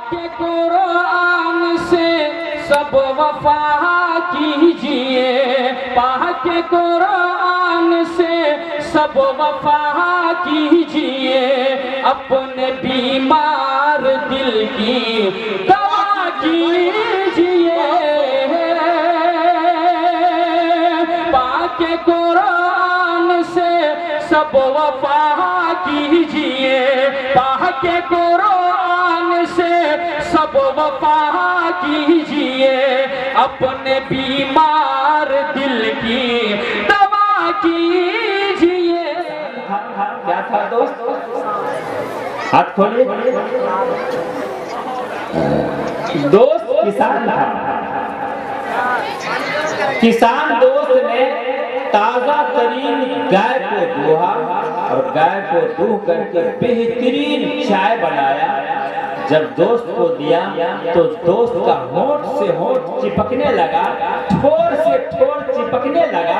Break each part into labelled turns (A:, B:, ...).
A: کہ قرآن سے سب وفا کیجئے، پاک قرآن سے سب وفا کیجئے، اپنے بیمار دل کی دوا کیجئے، پاک قرآن سے سب وفا کیجئے، پاک قرآن سے سب وفا کیجئے، اپنے بیمار دل کی دوا کیجئے۔
B: کیا تھا دوست؟ ہاتھ کھولئے۔ دوست کسان تھا۔ کسان دوست نے تازہ ترین گائے کو دوہا اور گائے کو دوہ کر کے بہترین چائے بنایا۔ جب دوست کو دیا تو دوست کا ہونٹ سے ہونٹ چپکنے لگا، ٹھوڑ سے ٹھوڑ چپکنے لگا۔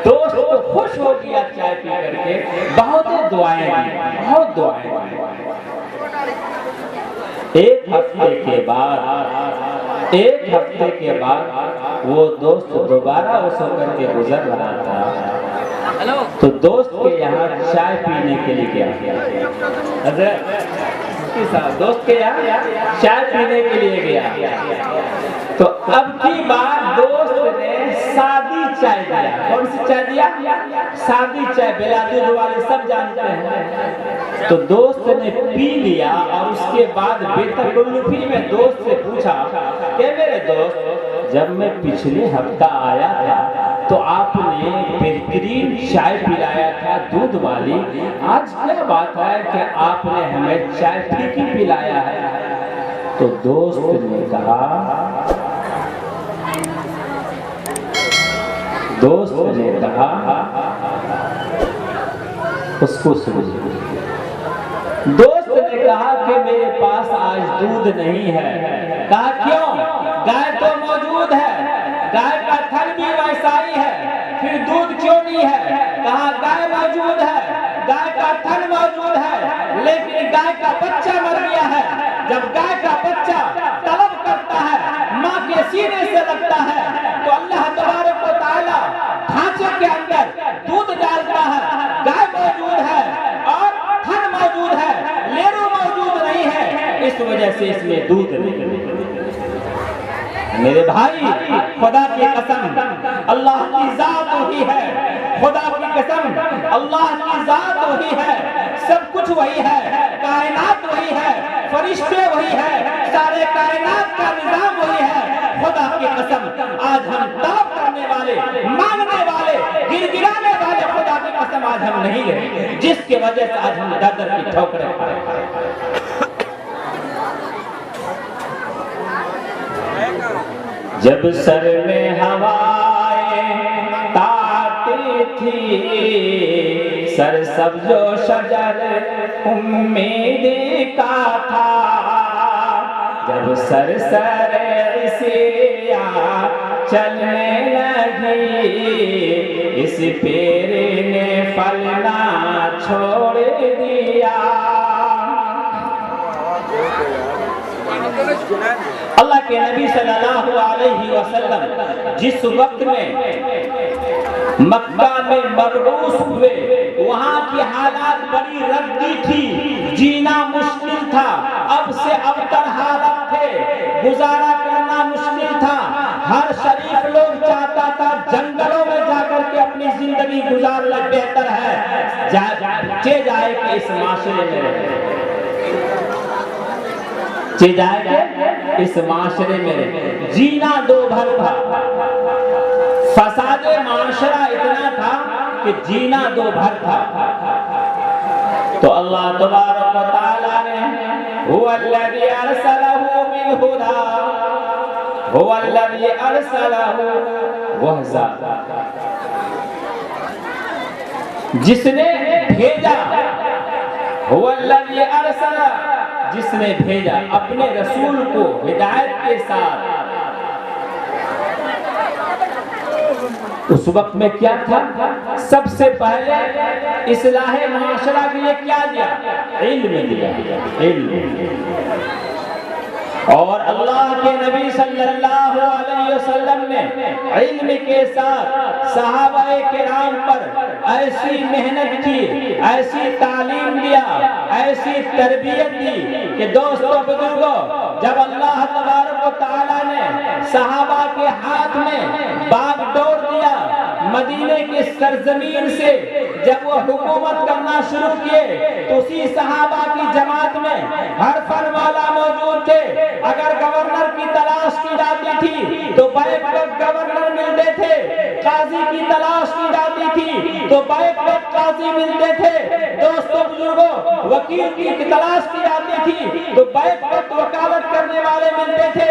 B: دوست تو خوش ہو گیا چائے پی کر کے، بہت دعائیں دی، بہت دعائیں دی۔ ایک ہفتے کے بعد وہ دوست دوبارہ اس ہو کر کے گزر رہا تھا، تو دوست کے یہاں چائے پینے کے لیے گیا۔ دوست کے یہاں چائے پینے کے لیے گیا، تو اب کی بار دوست نے سادی چائے دیا۔ کون سی چائے دیا؟ سادی چائے، بلا دودھ والی سب جانتے ہیں۔ تو دوست نے پی لیا اور اس کے بعد بے تکلفی میں دوست سے پوچھا کہ میرے دوست، جب میں پچھلے ہفتہ آیا تھا تو آپ نے بہترین چائے پلایا تھا دودھ والی، آج کیا بات ہے کہ آپ نے ہمیں چائے پھیکی پلایا ہے؟ تو دوست نے کہا اس کو سمجھے۔ دوست نے کہا کہ میرے پاس آج دودھ نہیں ہے۔ کہا کیوں؟ گائے تو موجود ہے، گائے کا تھن بھی ویسا ہی ہے، پھر دودھ کیوں نہیں ہے؟ کہا گائے موجود ہے، گائے کا تھن موجود ہے، لیکن گائے کا بچہ مر گیا ہے۔ جب گائے کا بچہ طلب کرتا ہے، ماں کے سینے سے لگتا ہے، تو اللہ تبارک و تعالی ڈھانچے کے اندر دودھ ڈالتا ہے۔ گائے موجود ہے اور تھن موجود ہے، لیرو موجود نہیں ہے، اس وجہ سے اس میں دودھ نہیں۔ میرے بھائی، خدا کی قسم اللہ کی ذات وہی ہے، خدا کی قسم اللہ کی ذات وہی ہے، سب کچھ وہی ہے، کائنات وہی ہے، فرشتے وہی ہے، سارے کائنات کا نظام وہی ہے۔ خدا کی قسم آج ہم طلب کرنے والے، مانگنے والے، گر گرانے والے خدا کی قسم آج ہم نہیں رہے، جس کی وجہ سے آج ہم در در کی ٹھوکریں کھائے۔ جب سر میں ہوائیں تاتی تھی، سر سبز و شجر امید کا تھا، جب سر عصیاں چلنے لگی، اس پیر نے پھلنا چھوڑ دیا۔ اللہ کے نبی صلی اللہ علیہ وسلم جس وقت میں مکہ میں مبعوث ہوئے، وہاں کی حالات بڑی ردی تھی، جینا مشکل تھا، اب سے ابتر حالت تھے، گزارا کرنا مشکل تھا۔ ہر شریف لوگ چاہتا تھا جنگلوں میں جا کر کے اپنی زندگی گزارنا بہتر ہے، چے جائے کہ اس معاشرے میں رہے، جائے کہ اس معاشرے میں جینا دو بھر تھا، فساد معاشرہ اتنا تھا کہ جینا دو بھر تھا۔ تو اللہ تبارک و تعالی نے هو الذی ارسلہ بالہدی، هو الذی ارسلہ، وہ ذات جس نے بھیجا، هو الذی ارسلہ، جس نے بھیجا اپنے رسول کو ہدایت کے ساتھ۔ اس وقت میں کیا تھا؟ سب سے پہلے اصلاح معاشرہ کے لیے کیا دیا؟ علم دیا، علم۔ اور اللہ کے نبی صلی اللہ علیہ وسلم نے علم کے ساتھ صحابہ کرام پر ایسی محنت کی، ایسی تعلیم دیا، ایسی تربیت دی کہ دوستو بزرگوں، جب اللہ تبارک و تعالیٰ نے صحابہ کے ہاتھ میں باغ ڈور دیا، مدینے کی سرزمین سے جب وہ حکومت کرنا شروع کیے تو اسی صحابہ کی جماعت میں ہر فن والا موجود تھے۔ اگر گورنر کی تلاش کی جاتی تھی تو بیک وقت گورنر ملتے تھے، قاضی کی تلاش کی جاتی تھی تو بیک وقت قاضی ملتے تھے، دوستو بزرگوں وکیل کی تلاش کی جاتی تھی تو بیک وقت وکالت کرنے والے ملتے تھے۔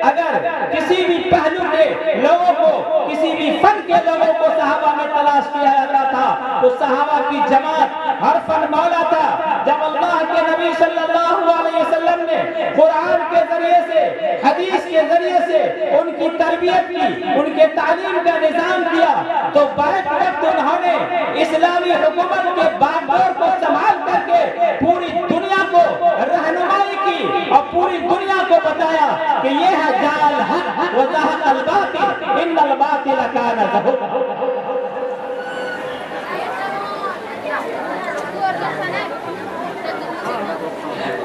B: اگر کسی بھی پہلو کے لوگوں کو، کسی بھی فن کے لوگوں کو صحابہ میں تلاش کیا جاتا تھا تو صحابہ کی جماعت ہر فن مولا تھا۔ جب اللہ کے نبی صلی اللہ علیہ وسلم نے قرآن کے ذریعے سے، حدیث کے ذریعے سے ان کی تربیت کی، ان کے تعلیم کا نظام کیا تو بیک وقت انہوں نے اسلامی حکومت کے باغ کو سنبھال کر کے پوری دنیا کو رہنمائی کی اور پوری دنیا کو بتایا کہ یہ ہے جال حق وزہق الباطل ان الباطل کان زہوقا۔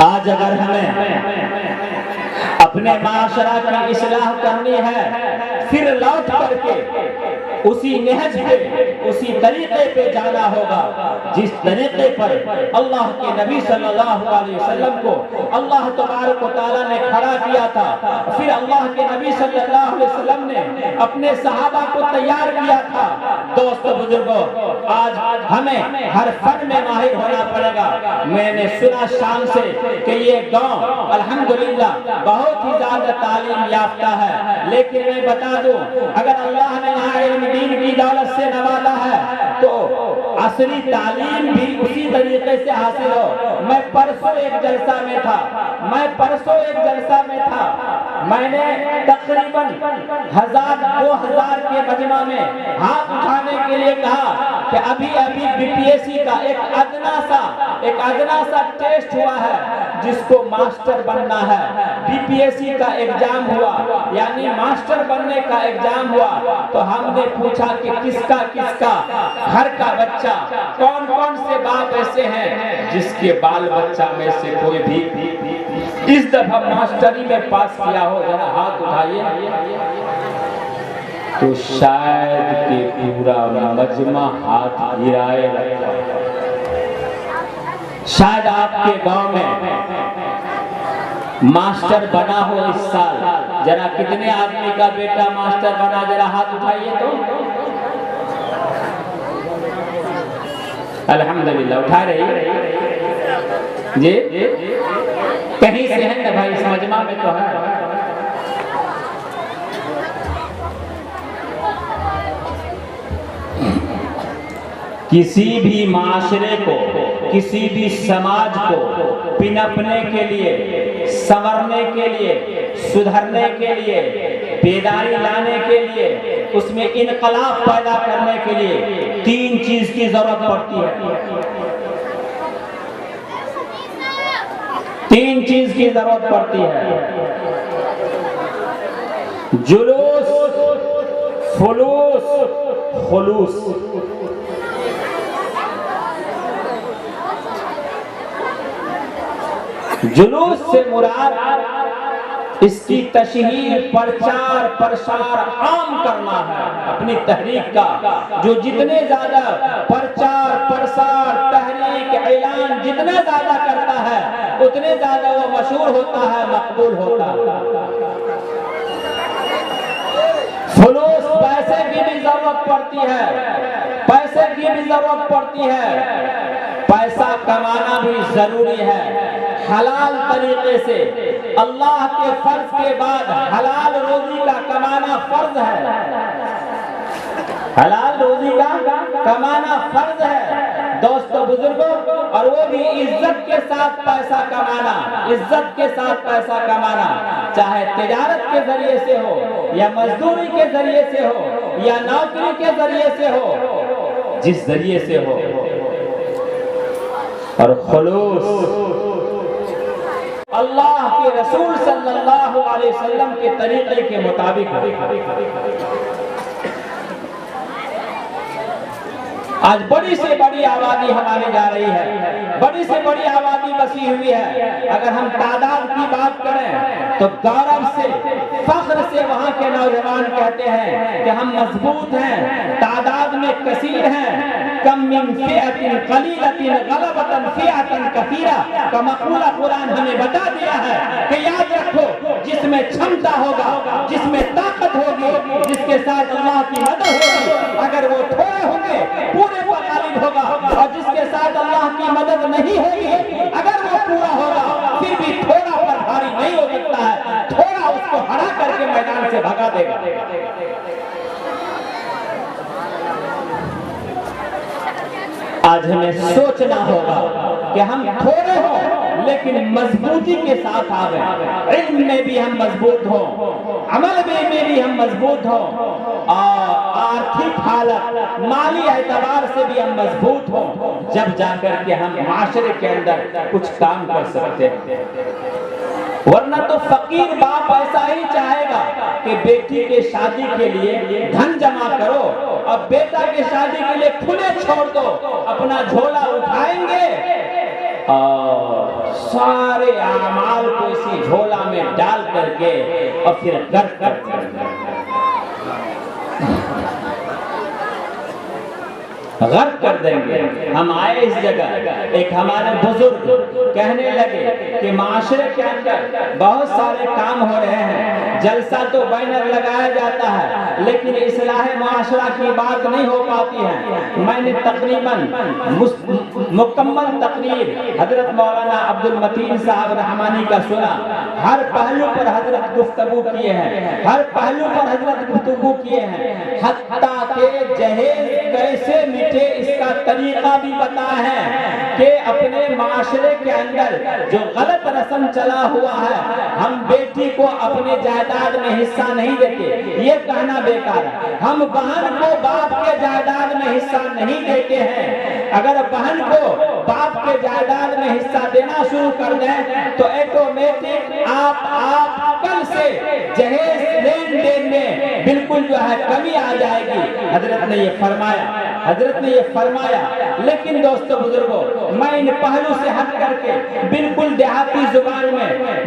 B: آج اگر ہمیں اپنے معاشرہ کی اصلاح کرنی ہے، پھر لوٹ کر کے اسی نہج پہ، اسی طریقے پہ جانا ہوگا جس طریقے پر اللہ کے نبی صلی اللہ علیہ وسلم کو اللہ تبارک و تعالیٰ نے کھڑا کیا تھا، پھر اللہ کے نبی صلی اللہ علیہ وسلم نے اپنے صحابہ کو تیار کیا تھا۔ دوست بزرگوں، آج ہمیں ہر فن میں ماہر ہونا پڑے گا۔ میں نے سنا شام سے کہ یہ گاؤں الحمدللہ بہت ہی زیادہ تعلیم یافتہ ہے، لیکن میں بتا دوں اگر اللہ نے یہاں علم دین کی دولت سے نوازا ہے تو عصری تعلیم بھی اسی طریقے سے حاصل ہو۔ میں پرسوں ایک جلسہ میں تھا، میں نے تقریباً 1000-2000 کے مجمع میں ہاتھ اٹھانے کے لیے کہا کہ ابھی بی پی ایس سی کا ایک ادنا سا ٹیسٹ ہوا ہے جس کو ماسٹر بننا ہے۔ بی پی ایس سی کا ایگزام ہوا، یعنی ماسٹر بننے کا ایگزام ہوا تو ہم نے پوچھا کہ کس کا گھر کا بچہ، کون سے باپ ایسے ہیں جس کے بال بچہ میں سے کوئی بھی اس دفعہ ماسٹری میں پاس کیا ہو، ذرا ہاتھ اٹھائیے۔ تو شاید کہ پورا مجمع ہاتھ گرائے رکھا۔ شاید آپ کے گاؤں میں ماسٹر بنا ہو اس سال، ذرا کتنے آدمی کا بیٹا ماسٹر بنا، ذرا ہاتھ اٹھائیے تو۔ الحمدللہ اٹھا رہی جی، کہیں سے ہے نا بھائی، اس مجمع میں تو ہے۔ کسی بھی معاشرے کو، کسی بھی سماج کو پنپنے کے لیے، سنورنے کے لیے، سدھرنے کے لیے، بیداری لانے کے لیے، اس میں انقلاب پیدا کرنے کے لیے 3 چیز کی ضرورت پڑتی ہے۔ 3 چیز کی ضرورت پڑتی ہے: جلوس، فلوس، خلوص۔ جلوس سے مراد اس کی تشہیر، پرچار، پرسار عام کرنا ہے اپنی تحریک کا۔ جو جتنے زیادہ پرچار، پرسار، تحریک، اعلان جتنا زیادہ کرتا ہے اتنے زیادہ وہ مشہور ہوتا ہے، مقبول ہوتا ہے۔ فلوس، پیسے کی بھی ضرورت پڑتی ہے، پیسے کی بھی ضرورت پڑتی ہے۔ پیسہ کمانا بھی ضروری ہے، حلال طریقے سے۔ اللہ کے فرض کے بعد حلال روزی کا کمانا فرض ہے، حلال روزی کا کمانا فرض ہے دوستو بزرگوں، اور وہ بھی عزت کے ساتھ پیسہ کمانا، عزت کے ساتھ پیسہ کمانا، چاہے تجارت کے ذریعے سے ہو یا مزدوری کے ذریعے سے ہو یا نوکری کے ذریعے سے ہو، جس ذریعے سے ہو۔ اور خلوص، اللہ کے رسول صلی اللہ علیہ وسلم کے طریقے کے مطابق ہو۔ آج بڑی سے بڑی آبادی ہماری جا رہی ہے، بڑی سے بڑی آبادی بسی ہوئی ہے۔ اگر ہم تعداد کی بات کریں تو گورو سے، فخر سے وہاں کے نوجوان کہتے ہیں کہ ہم مضبوط ہیں، تعداد میں کثیر ہیں۔ کم من فئۃ قلیلۃ غلبۃ فئۃ کثیرہ کا مقولہ قرآن ہمیں بتا دیا ہے کہ یاد رکھو، جس میں چھمتا ہوگا، جس میں طاقت ہوگی، جس کے ساتھ اللہ کی مدد ہوگی، اگر وہ تھوڑے ہوں گے پورے پر غالب ہوگا، اور جس کے ساتھ اللہ کی مدد نہیں ہوگی اگر وہ پورا ہوگا پھر بھی تھوڑا پر بھاری نہیں ہو سکتا ہے، تھوڑا اس کو ہرا کر کے میدان سے بھگا دے گا۔ آج ہمیں سوچنا ہوگا کہ ہم تھوڑے ہوں لیکن مضبوطی کے ساتھ آگئے، علم میں بھی ہم مضبوط ہوں، عمل میں بھی ہم مضبوط ہوں، اور آرتھک حالت، مالی اعتبار سے بھی ہم مضبوط ہوں، جب جا کر کے ہم معاشرے کے اندر کچھ کام کر سکتے ہیں۔ ورنہ تو فقیر باپ ایسا ہی چاہے گا کہ بیٹی کے شادی کے لیے دھن جمع کرو، اور بیٹا کے شادی کے لیے کھلے چھوڑ دو، اپنا جھولا اٹھائیں گے اور سارے اعمال کو اسی جھولا میں ڈال کر کے اور پھر غرق کر دیں گے۔ ہم آئے اس جگہ، ایک ہمارے بزرگ کہنے لگے کہ معاشرے کے اندر بہت سارے کام ہو رہے ہیں، جلسہ تو بینر لگایا جاتا ہے لیکن اصلاح معاشرہ کی بات نہیں ہو پاتی ہے۔ میں نے تقریباً مکمل تقریر حضرت مولانا عبد المتین صاحب رحمانی کا سنا، ہر پہلو پر حضرت گفتگو کیے ہیں، ہر پہلو پر حضرت گفتگو کیے ہیں، حتیٰ کہ جہیز کیسے مٹے اس کا طریقہ بھی پتا ہے کہ اپنے معاشرے کے اندر جو غلط رسم چلا ہوا ہے، ہم بیٹی کو اپنے جائیداد میں حصہ نہیں دیتے، یہ کہنا بیکار ہے۔ ہم بہن کو باپ کے جائیداد میں حصہ نہیں دیتے ہیں۔ اگر بہن کو باپ کے جائیداد میں حصہ دینا شروع کر دیں تو ایٹومیٹک آپ کل سے جہیز لین دین میں بالکل جو ہے کمی آ جائے گی۔ حضرت نے یہ فرمایا، لیکن دوستو بزرگوں، میں ان پہلو سے ہٹ کر کے بالکل دیہاتی زبان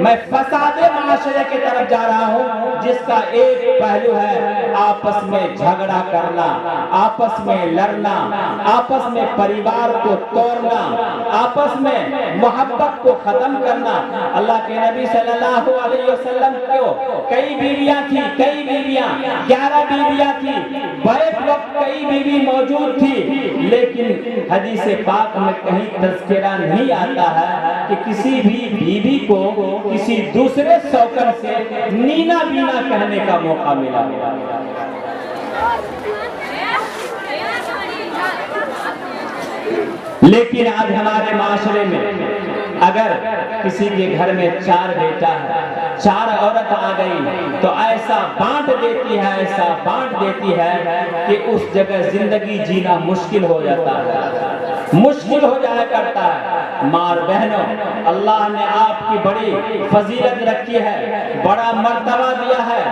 B: میں فساد معاشرے کی طرف جا رہا ہوں، جس کا ایک پہلو ہے آپس میں جھگڑا کرنا، آپس میں لڑنا، آپس میں پریوار کو توڑنا، آپس میں محبت کو ختم کرنا۔ اللہ کے نبی صلی اللہ علیہ وسلم کو کئی بیویاں تھی، 11 بیویاں تھی، بیک وقت کئی بیوی موجود تھی، لیکن حدیث پاک میں کہیں تذکرہ نہیں آتا ہے کہ کسی بھی بیوی کو کسی دوسرے شوکر سے نینا بینا کہنے کا موقع ملا۔ لیکن آج ہمارے معاشرے میں اگر کسی کے گھر میں 4 بیٹا ہے، 4 عورت آ گئی تو ایسا بانٹ دیتی ہے کہ اس جگہ زندگی جینا مشکل ہو جاتا ہے، مشکل ہو جایا کرتا ہے۔ ماں بہنوں، اللہ نے آپ کی بڑی فضیلت رکھی ہے، بڑا مرتبہ دیا ہے۔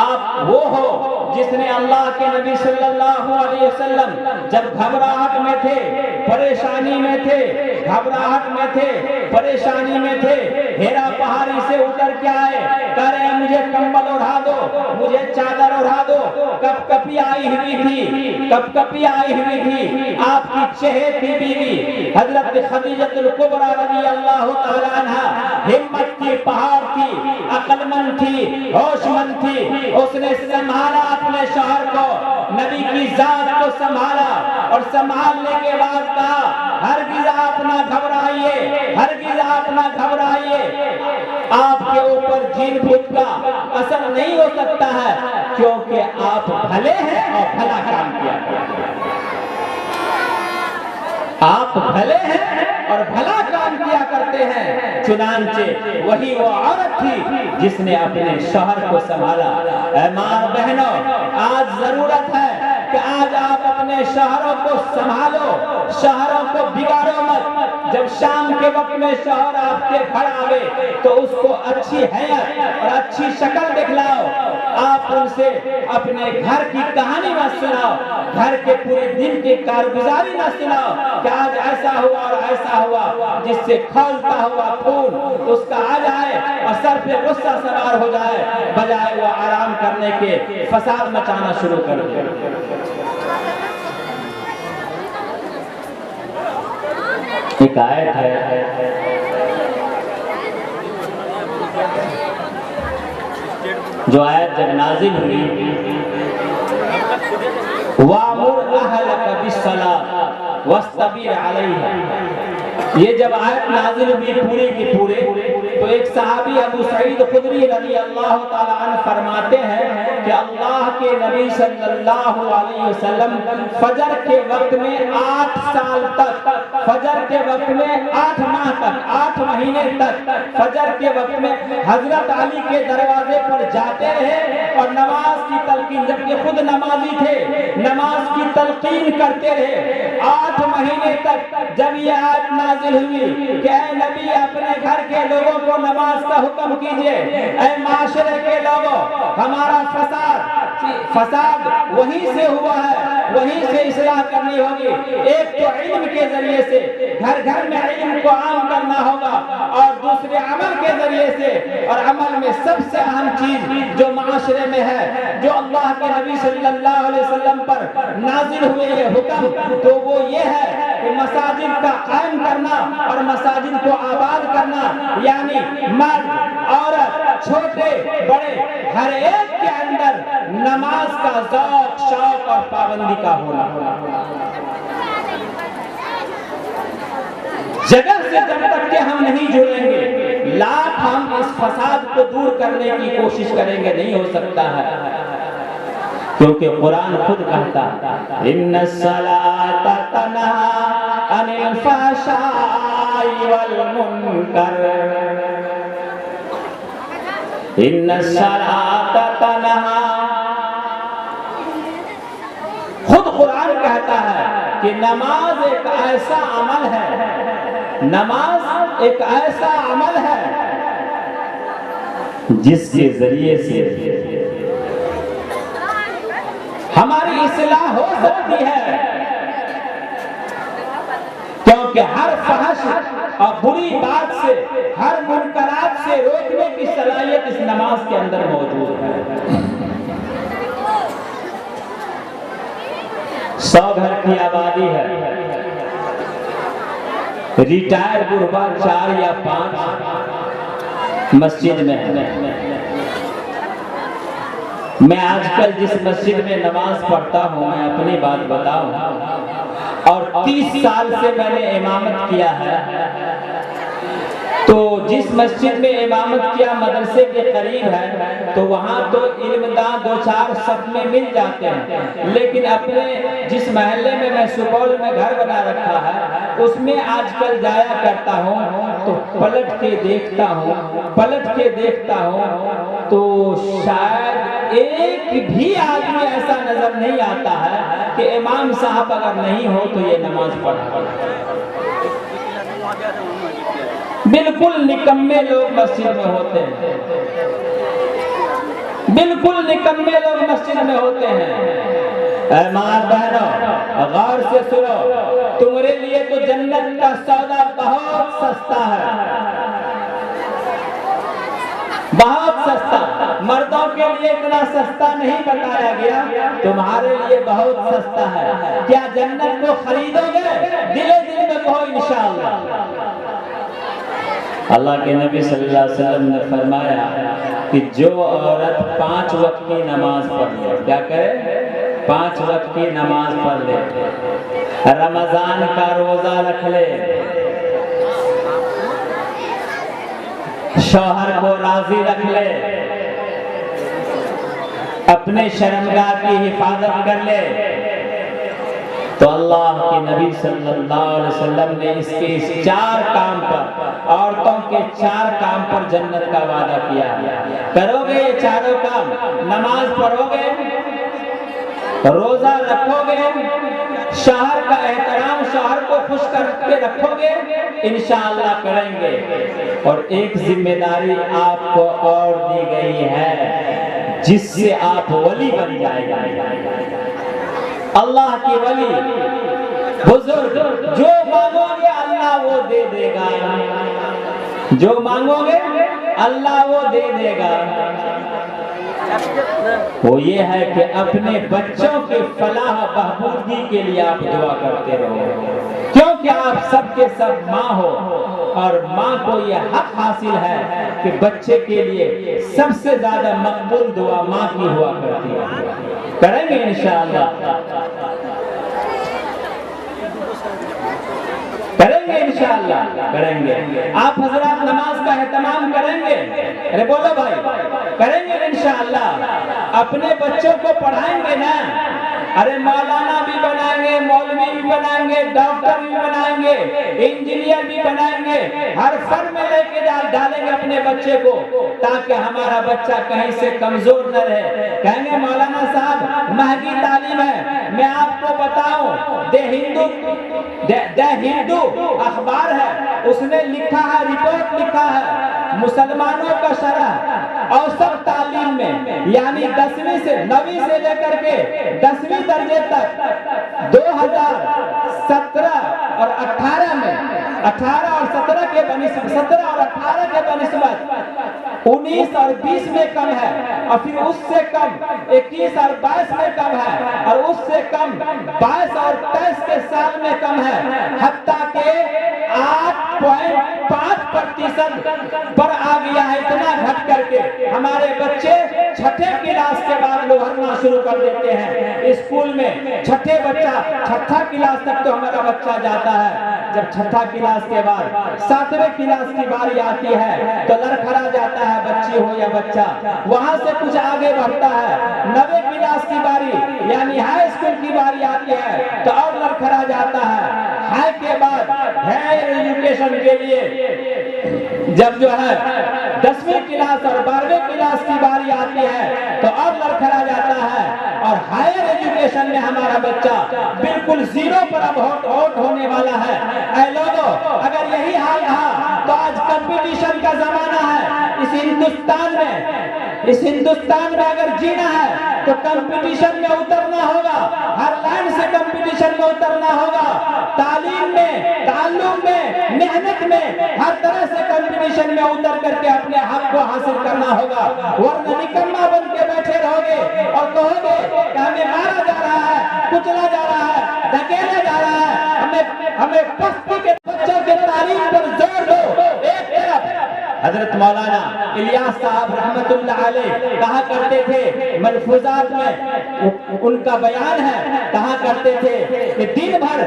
B: آپ وہ ہو جس نے اللہ کے نبی صلی اللہ علیہ وسلم جب گھبراہٹ میں تھے، پریشانی میں تھے، پریشانی میں تھے، ہیرا پہاڑی سے اتر کے آئے، کہہ رہے ہیں مجھے کمبل اڑا دو، مجھے چادر اڑا دو۔ کپ کپی آئی ہوئی تھی آپ کی چہیتی بیوی حضرت خدیجہ الکبریٰ رضی اللہ تعالیٰ عنہا، ہمت کی پہاڑ تھی، عقل مند تھی، ہوش مند تھی، اس نے سنبھالا اپنے شوہر کو، نبی کی ذات کو سنبھالا، اور سنبھالنے کے بعد کہا ہرگز آپ نہ گھبرائیے، آپ کے اوپر جن بھوت کا اثر نہیں ہو سکتا ہے، کیونکہ آپ بھلے ہیں اور بھلا کام کیا کرتے ہیں۔ آپ بھلے ہیں اور بھلا کام کیا کرتے ہیں۔ چنانچہ وہی وہ عورت تھی جس نے اپنے شوہر کو سنبھالا۔ اے ماں بہنوں، آج ضرورت ہے کہ آج آپ اپنے شوہروں کو سنبھالو، شوہروں کو بگاڑو مت۔ جب شام کے وقت میں شوہر آپ کے گھر آوے تو اس کو اچھی حیت اور اچھی شکل دکھلاؤ۔ آپ ان سے اپنے گھر کی کہانی نہ سناؤ، گھر کے پورے دن کی کارگزاری نہ سناؤ کہ آج ایسا ہوا اور ایسا ہوا، جس سے کھولتا ہوا خون اس کا آ جائے اور سر پہ غصہ سوار ہو جائے، بجائے وہ آرام کرنے کے فساد مچانا شروع کر دے۔ ایک آیت ہے جو آیت جب نازل ہوئی، وَأْمُرْ أَهْلَكَ بِالصَّلَاةِ وَاسْتَبِرْ عَلَيْهَا، یہ جب آیت نازل ہوئی پورے کی پورے تو ایک صحابی ابو سعید خدری رضی اللہ تعالیٰ عنہ فرماتے ہیں کہ اللہ کے نبی صلی اللہ علیہ وسلم فجر کے وقت میں 8 سال تک، فجر کے وقت میں 8 ماہ تک، 8 مہینے تک فجر کے وقت میں حضرت علی کے دروازے پر جاتے رہے اور نماز کی تلقین، جبکہ خود نمازی تھے، نماز کی تلقین کرتے رہے 8 مہینے تک۔ جب یہ آیت نازل ہوئی کہ اے نبی اپنے گھر کے لوگوں کو نماز کا حکم کیجئے، اے معاشرے کے لوگوں ہمارا فساد وہیں سے ہوا ہے، وہیں سے اصلاح کرنی ہوگی۔ ایک تو علم کے ذریعے سے گھر گھر میں علم کو عام کرنا ہوگا، اور دوسرے عمل کے ذریعے سے، اور عمل میں سب سے اہم چیز جو معاشرے میں ہے، جو اللہ کے نبی صلی اللہ علیہ وسلم پر نازل ہوئے یہ حکم، تو وہ یہ ہے کہ مساجد کا قائم کرنا اور مساجد کو آباد کرنا، یعنی مرد عورت چھوٹے بڑے ہر ایک کے اندر نماز کا ذوق شوق اور پابندی کا ہونا۔ جگہ سے جب تک کہ ہم نہیں جڑیں گے، لاکھ ہم اس فساد کو دور کرنے کی کوشش کریں گے نہیں ہو سکتا ہے، کیونکہ قرآن خود کہتا ہے ان الصلاۃ تنہی عن الفحشاء والمنکر، ان الصلاۃ تنہی، خود قرآن کہتا ہے کہ نماز ایک ایسا عمل ہے، نماز ایک ایسا عمل ہے جس کے ذریعے سے ہماری اصلاح ہو سکتی ہے، کیونکہ ہر فحش اور بری بات سے، ہر منکرات سے روکنے کی صلاحیت اس نماز کے اندر موجود ہے۔ 100 گھر کی آبادی ہے، ریٹائر بڑھوا 4 یا 5 مسجد میں ہے۔ میں آج کل جس مسجد میں نماز پڑھتا ہوں، میں اپنی بات بتاؤں، اور 30 سال سے میں نے امامت کیا ہے، تو جس مسجد میں امامت کیا مدرسے کے قریب ہے تو وہاں تو علمداں 2-4 صف میں مل جاتے ہیں، لیکن اپنے جس محلے میں میں سپول میں گھر بنا رکھا ہے اس میں آج کل جایا کرتا ہوں تو پلٹ کے دیکھتا ہوں تو شاید ایک بھی آدمی ایسا نظر نہیں آتا ہے کہ امام صاحب اگر نہیں ہو تو یہ نماز پڑھا۔ بالکل نکمے لوگ مسجد میں ہوتے ہیں، بالکل نکمے لوگ مسجد میں ہوتے ہیں۔ اے ماں بہنوں غور سے سنو، تمہارے لیے تو جنت کا سودا بہت سستا ہے، بہت سستا، مردوں کے لیے اتنا سستا نہیں بتایا گیا، تمہارے لیے بہت سستا ہے۔ کیا جنت کو خریدو گے؟ دل میں کہو انشاءاللہ۔ اللہ کے نبی صلی اللہ علیہ وسلم نے فرمایا کہ جو عورت 5 وقت کی نماز پڑھ لے، کیا کرے؟ 5 وقت کی نماز پڑھ لے، رمضان کا روزہ رکھ لے، شوہر کو راضی رکھ لے، اپنے شرمگاہ کی حفاظت کر لے، تو اللہ کے نبی صلی اللہ علیہ وسلم نے اس کے 4 کام پر، عورتوں کے 4 کام پر جنت کا وعدہ کیا۔ کرو گے یہ 4 کام؟ نماز پڑھو گے، روزہ رکھو گے، شوہر کا احترام، شوہر کو خوش کر کے رکھو گے، انشاءاللہ کریں گے۔ اور ایک ذمہ داری آپ کو اور دی گئی ہے جس سے آپ ولی بن جائیں گے، اللہ کی ولی بزرگ۔ جو مانگو گے اللہ وہ دے دے گا، جو مانگو گے اللہ وہ دے دے گا۔ وہ یہ ہے کہ اپنے بچوں کے فلاح بہبودگی کے لیے آپ دعا کرتے رہو، کیونکہ آپ سب کے سب ماں ہو، اور ماں کو یہ حق حاصل ہے کہ بچے کے لیے سب سے زیادہ مقبول دعا ماں کی ہوا کرتی ہے۔ کریں گے انشاءاللہ، کریں گے انشاءاللہ، کریں گے۔ آپ حضرات نماز کا اہتمام کریں گے؟ ارے بولو بھائی، کریں گے انشاءاللہ۔ اپنے بچوں کو پڑھائیں گے نا؟ ارے مولانا بھی بنائیں گے، مولوی بھی بنائیں گے، ڈاکٹر بھی بنائیں گے، انجینئر بھی بنائیں گے، ہر فن میں لے کے ڈالیں گے اپنے بچے کو، تاکہ ہمارا بچہ کہیں سے کمزور نہ رہے۔ کہیں گے مولانا صاحب مہنگی تعلیم ہے، میں آپ کو بتاؤں، دی ہندو اخبار ہے، اس نے لکھا ہے، رپورٹ لکھا ہے، مسلمانوں کا شرح اوسط تعلیم میں، یعنی 10ویں سے 9ویں سے لے کر کے 10ویں درجے تک 2017 اور 18 میں 18 اور 17 کے بنسبت 17 اور 18 کے بنسبت 19 اور 20 میں کم ہے، اور پھر اس سے کم 21 اور 22 میں کم ہے، اور اس سے کم 22 اور 23 کے سال میں کم ہے، حتیٰ کہ 8.5% پر آ گیا ہے۔ اتنا گھٹ کر کے ہمارے بچے چھٹے کلاس کے بعد لوہرنا شروع کر دیتے ہیں اسکول میں۔ چھٹا کلاس تک تو ہمارا بچہ جاتا ہے، جب چھٹا کلاس کے بعد 7ویں کلاس کی باری آتی ہے تو لڑکھڑا جاتا ہے، بچی ہو یا بچہ، وہاں سے کچھ آگے بڑھتا ہے، 9ویں کلاس کی باری یعنی ہائی اسکول کی باری آتی ہے تو اور لڑکھڑا جاتا ہے۔ ہائی کے بعد ہائر ایجوکیشن کے لیے جب جو ہے 10ویں کلاس اور 12ویں کلاس کی باری آتی ہے تو اور لڑکھڑا جاتا ہے، اور ہائر ایجوکیشن میں ہمارا بچہ بالکل 0 پر اب آؤٹ ہونے والا ہے۔ اے لوگوں، اگر یہی حال رہا تو آج کمپٹیشن کا زمانہ ہے اس ہندوستان میں اگر جینا ہے تو کمپٹیشن میں اترنا ہوگا، ہر لائن سے کمپٹیشن میں اترنا ہوگا، تعلیم میں، تعلم میں، محنت میں، ہر طرح سے کمپٹیشن میں اتر کر کے اپنے حق کو حاصل کرنا ہوگا، ورنہ نکما بن کے بیٹھے رہو گے اور کہو گے کہ ہمیں مارا جا رہا ہے، کچلا جا رہا ہے، دھکیلا جا رہا ہے، ہمیں پستی کے بچوں کے تعلیم پر زور دو۔ ایک طرف حضرت مولانا الیاس صاحب رحمت اللہ علیہ کہا کرتے تھے، ملفوظات میں ان کا بیان ہے، کہا کرتے تھے کہ دن بھر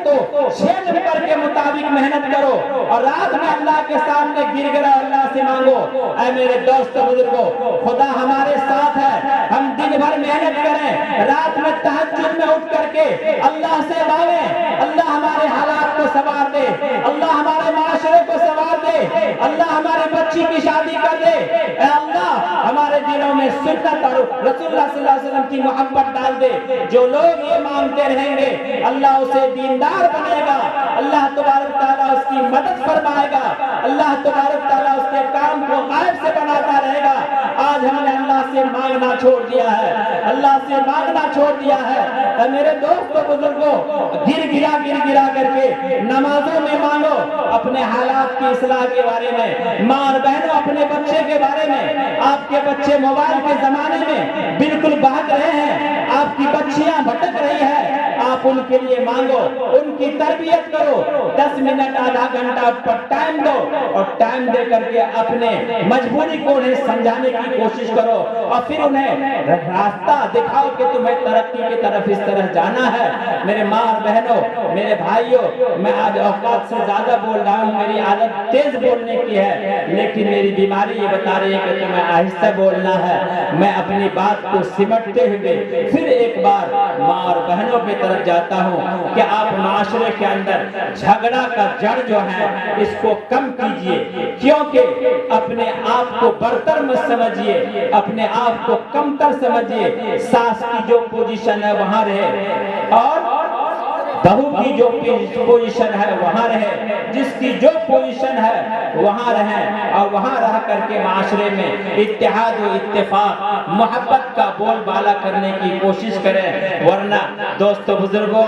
B: تو 6 نمبر کے مطابق محنت کرو اور رات میں اللہ کے سامنے گر گرا اللہ سے مانگو۔ اے میرے دوست بزرگوں، خدا ہمارے ساتھ ہے، ہم دن بھر محنت کریں، رات میں تہجد میں اٹھ کر کے اللہ سے مانگیں، اللہ ہمارے حالات کو سنوار دے، اللہ ہمارے معاشرے کو سنوار دے، اللہ ہمارے بچی کی شادی کر دے، اے اللہ ہمارے دلوں میں سنت اور رسول اللہ صلی اللہ علیہ وسلم کی محبت ڈال دے۔ جو لوگ یہ مانگتے رہیں گے اللہ اسے دیندار بنائے گا، اللہ تبارک تعالیٰ اس کی مدد فرمائے گا، اللہ تبارک تعالیٰ اس کے کام کو غائب سے بناتا رہے گا۔ آج ہم نے اللہ سے مانگنا چھوڑ دیا ہے، اللہ سے مانگنا چھوڑ دیا ہے۔ اے میرے دوستوں بزرگوں، گر گرا کر کے نمازوں میں مانگو، اپنے حالات کی اصلاح کے بارے میں، ماں اور بہنوں اپنے بچے کے بارے میں، آپ کے بچے موبائل کے زمانے میں بالکل بہک رہے ہیں، آپ کی بچیاں بھٹک رہی ہیں، آپ ان کے لیے مانگو، ان کی تربیت کرو، 10 منٹ آدھا گھنٹہ پر ٹائم دو، اور ٹائم دے کر کے اپنے مجبوری کو انہیں سمجھانے کی کوشش کرو، اور پھر انہیں راستہ دکھاؤ کہ تمہیں ترقی کی طرف اس طرح جانا ہے۔ میرے ماں اور بہنوں، میرے بھائیوں، میں آج اوقات سے زیادہ بول رہا ہوں، میری عادت تیز بولنے کی ہے، لیکن میری بیماری یہ بتا رہی ہے کہ تمہیں آہستہ بولنا ہے۔ میں اپنی بات کو سمٹتے ہوئے پھر ایک بار ماں اور بہنوں کی طرف جا چاہتا ہوں کہ آپ معاشرے کے اندر جھگڑا کا جڑ جو ہے اس کو کم کیجئے، کیونکہ اپنے آپ کو برتر مت سمجھیے، اپنے آپ کو کمتر سمجھیے، ساس کی جو پوزیشن ہے وہاں رہے اور بہو کی جو پوزیشن ہے وہاں رہے، جس کی جو پوزیشن ہے وہاں رہیں اور وہاں رہ کر کے معاشرے میں اتحاد و اتفاق محبت کا بول بالا کرنے کی کوشش کریں۔ ورنہ دوستو بزرگوں،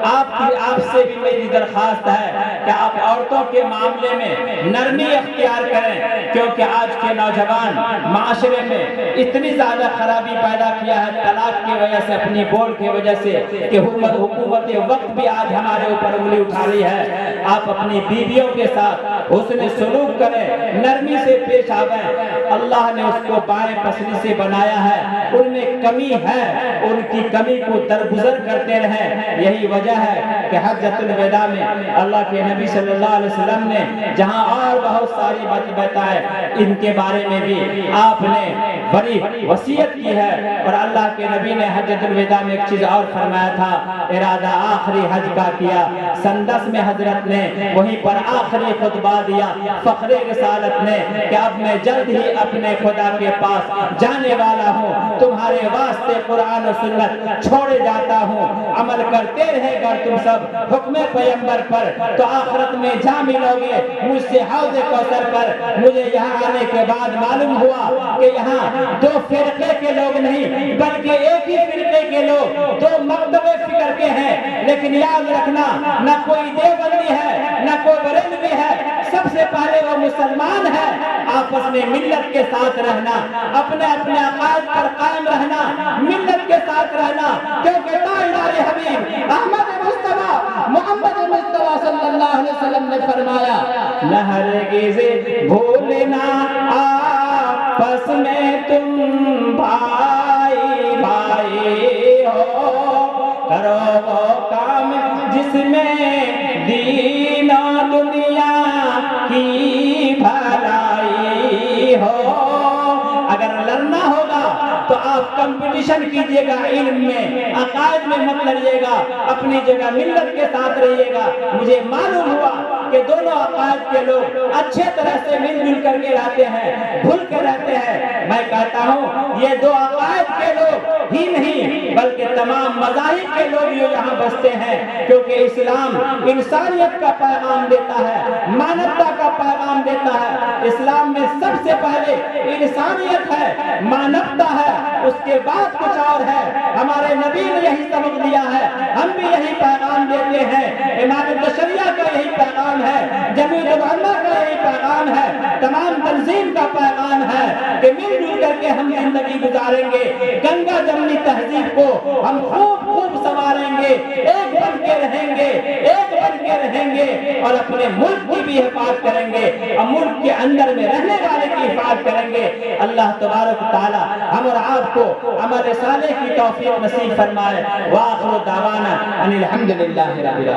B: آپ سے بھی میری درخواست ہے کہ آپ عورتوں کے معاملے میں نرمی اختیار کریں، کیونکہ آج کے نوجوان معاشرے میں اتنی زیادہ خرابی پیدا کیا ہے طلاق کی وجہ سے، اپنی بول کی وجہ سے، کہ حکومت وقت بھی آج ہمارے اوپر انگلی اٹھا رہی ہے۔ آپ اپنی بیویوں کے ساتھ حسن سلوک کریں، نرمی سے پیش آویں۔ اللہ نے اس کو بائیں پسلی سے بنایا ہے، ان میں کمی ہے، ان کی کمی کو درگزر کرتے رہیں۔ یہی وجہ ہے کہ حجۃ الوداع میں اللہ کے نبی صلی اللہ علیہ وسلم نے جہاں اور بہت ساری باتیں بتائے، ان کے بارے میں بھی آپ نے بڑی وصیت کی ہے۔ اور اللہ کے نبی نے حجۃ الوداع میں ایک چیز اور فرمایا تھا، ارادہ آخری حج کا کیا۔ سن 10 میں حضرت نے وہیں پر آخری خطبہ دیا فخر رسالت نے کہ اب میں جلد ہی اپنے خدا کے پاس جانے والا ہوں، تمہارے واسطے قرآن و سنت چھوڑے جاتا ہوں، عمل کرتے رہے گا تم سب حکم پیغمبر پر تو آخرت میں جا ملو گے مجھ سے حوض کوثر پر۔ مجھے یہاں آنے کے بعد معلوم ہوا کہ یہاں دو فرقے کے لوگ نہیں بلکہ ایک ہی فرقے کے لوگ، دو مکتب فکر کے ہیں، لیکن یاد رکھنا نہ کوئی دیوبندی ہے نہ کوئی بریلوی ہے، سب سے پہلے وہ مسلمان ہے۔ آپس میں ملت کے ساتھ رہنا، اپنے عقائد پر قائم رہنا، ملت کے ساتھ رہنا، کیونکہ تاجدار حبیب احمد مصطفیٰ محمد مصطفیٰ صلی اللہ علیہ وسلم نے فرمایا، نہ ہرگز بھولنا آپس میں تم بھائی بھائی ہو، کرو وہ کام جس میں دین و دنیا کی بھلائی ہو۔ اگر لڑنا ہوگا تو آپ کمپٹیشن کیجئے گا، علم میں عقائد میں مت لڑیے گا، اپنی جگہ ملت کے ساتھ رہیے گا۔ مجھے معلوم ہوا کہ دونوں عقائد کے لوگ اچھے طرح سے مل جل کر کے رہتے ہیں، بھول کے رہتے ہیں۔ میں کہتا ہوں یہ دو عقائد کے لوگ ہی نہیں بلکہ تمام مذاہب کے لوگ یہاں بستے ہیں، کیونکہ اسلام انسانیت کا پیغام دیتا ہے، مانوتا کا پیغام دیتا ہے۔ اسلام میں سب سے پہلے انسانیت ہے، مانوتا ہے، اس کے بعد کچھ اور ہے۔ ہمارے نبی نے یہی سبق دیا ہے، ہم بھی یہی پیغام دیتے ہیں۔ امام البشریہ کا یہی پیغام ہے، جمیع العلماء کا یہی پیغام ہے، تمام تنظیم کا پیغام ہے کہ مل جل کر کے ہم زندگی گزاریں گے، گنگا جمنی تہذیب کو ہم خوب سنواریں گے، ایک بن کے رہیں گے، ایک بن کے رہیں گے، اور اپنے ملک کی بھی حفاظت کریں گے اور ملک کے اندر میں رہنے والے کی حفاظت کریں گے۔ اللہ تبارک و تعالی ہم اور آپ کو عمل صالح کی توفیق نصیب فرمائے۔ وآخر دعوانا ان الحمدللہ رب العالمین۔